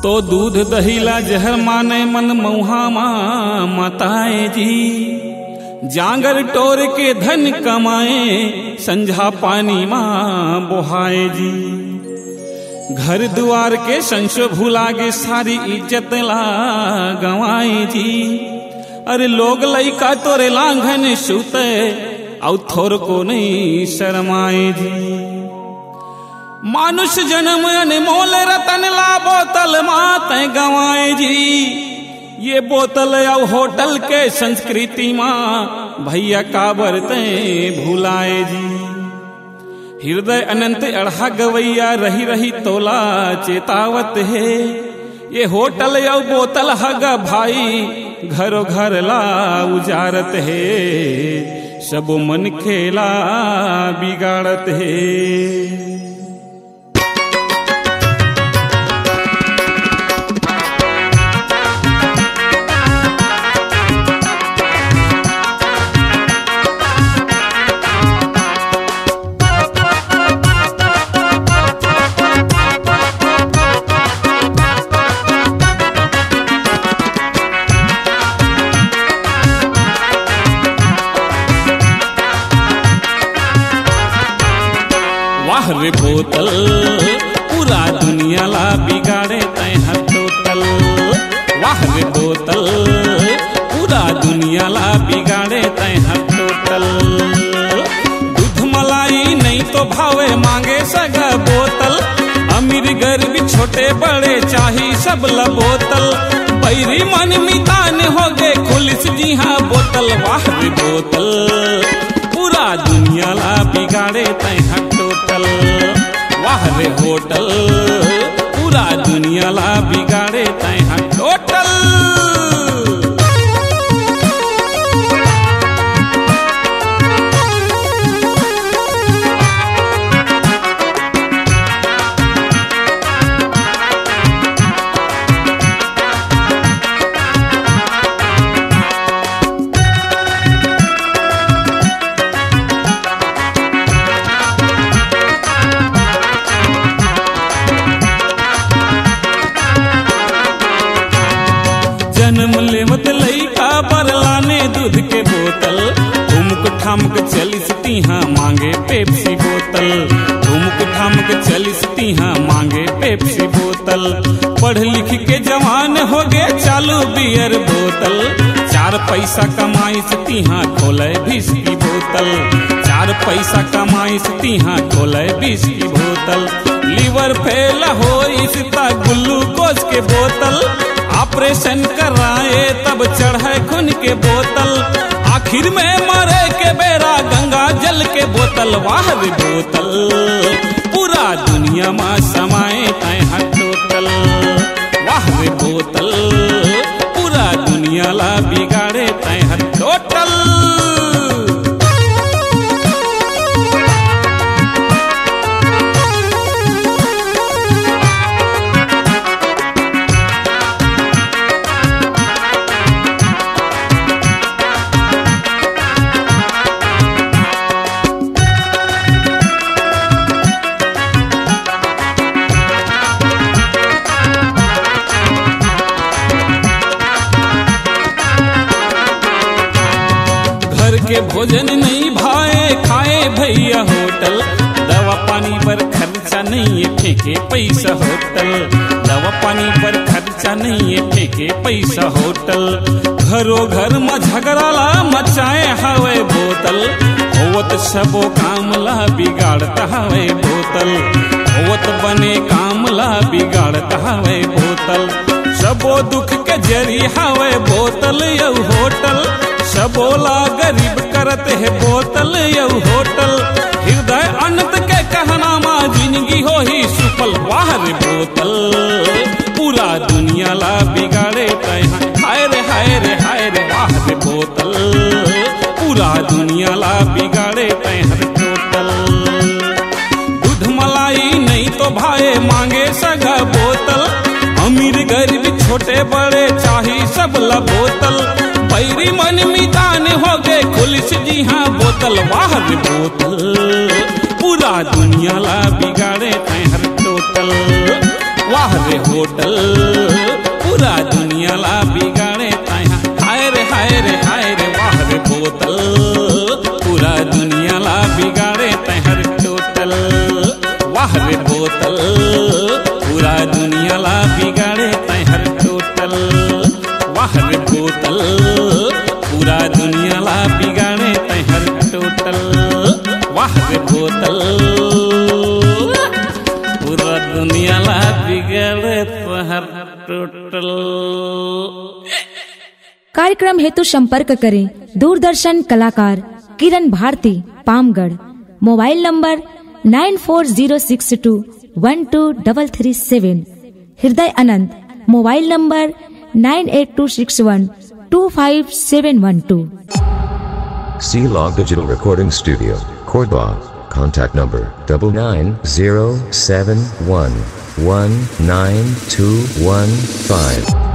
तो दूध दहीला जहर माने मन मऊहा माताए जी। जांगर टोर के धन कमाए संझा पानी माँ बोहाए जी। घर दुआर के संशो भूलागे सारी इज्जत ला गंवाए जी। अरे लोग लइका तोरे लांघन सुते औ थोर को नहीं शर्माए जी। मानुष जन्म अनमोल रतन ला बोतल माते गंवाए जी। ये बोतल औ होटल के संस्कृति माँ भैया काबरते भूलाए जी। हृदय अनंत अढ़ा गवैया रही रही तोला चेतावत है। ये होटल औ बोतल हगा भाई घरो घर ला उजारत है। सब मन खेला बिगाड़त है। रे बोतल पूरा दुनिया ला बिगाड़े तय हर टोटल। वाह रे बोतल पूरा दुनिया ला बिगाड़े तय हर टोटल। दूध मलाई नहीं तो भावे मांगे सगा बोतल। अमीर गरीब छोटे बड़े चाही सब ला बोतल। बैरी मन मितान हो गए खुलिस जी हाँ बोतल। वाह रे बोतल पूरा दुनिया ला बिगाड़े तय हर टोटल। वाह रे होटल पूरा दुनिया ला बिगाड़े तय हर टोटल। जन्म लेवत लइका बरलाने दूध के बोतल। ठुमक ठामक चलिस तीहा मांगे पेप्सी बोतल। ठुमक ठामक चलिस तीहा मांगे पेप्सी बोतल। पढ़ लिख के जवान हो गए चालू बियर बोतल। 4 पैसा कमाइस तीहा खोले 20 की बोतल। 4 पैसा कमाइस तीहा खोले 20 की बोतल। लीवर फेल हो इसता ग्लूकोज के बोतल। ऑपरेशन कराए तब चढ़े खून के बोतल। आखिर में मरे के बेरा गंगा जल के बोतल। वाह रे बोतल पूरा दुनिया में समाए तय हर टोटल। वाह रे बोतल पूरा दुनिया ला बिगाड़े तय हर टोटल। के भोजन नहीं भाए खाए भैया होटल। दवा पानी पर खर्चा नहीं है फेंके पैसा होटल। दवा पानी पर खर्चा नहीं है फेंके पैसा होटल। घरों घर में झगड़ा ला मचाए हवे बोतल। होवत सबो काम ला बिगाड़ता हवे बोतल। होवत बने काम ला बिगाड़ता हवे बोतल। सबो दुख के जरी हवे बोतल यौ होटल। सबोला गरीब करत है बोतल यौ होटल। हृदय अनंत के कहना माँ जिंदगी हो ही सुफल। वाह रे बोतल पूरा दुनिया ला बिगाड़े तय हाय रे हाय रे हाय रे। वाह रे बोतल पूरा दुनिया ला बिगाड़े तय हर टोटल। दूध मलाई नहीं तो भाई मांगे सगा बोतल। अमीर गरीब छोटे बड़े चाही सब ला बोतल। बैरी मन मितान हो गए खुलिस जी हाँ बोतल। वाह रे बोतल पूरा दुनिया ला बिगाड़े तय हर टोटल। वाह रे होटल वाह रे बोतल पूरा दुनिया ला बिगाड़े तैहर टोटल। वाह रे बोतल पूरा दुनिया ला बिगाड़े तैहर टोटल। वाह रे बोतल पूरा दुनिया ला बिगाड़े तैहर टोटल। कार्यक्रम हेतु संपर्क करें दूरदर्शन कलाकार Kiran Bharti Pamgarh. Mobile number 9406212337। Hriday Anant mobile number 9826125712। C-Log Digital Recording Studio, Cordoba. Contact number 9907119215.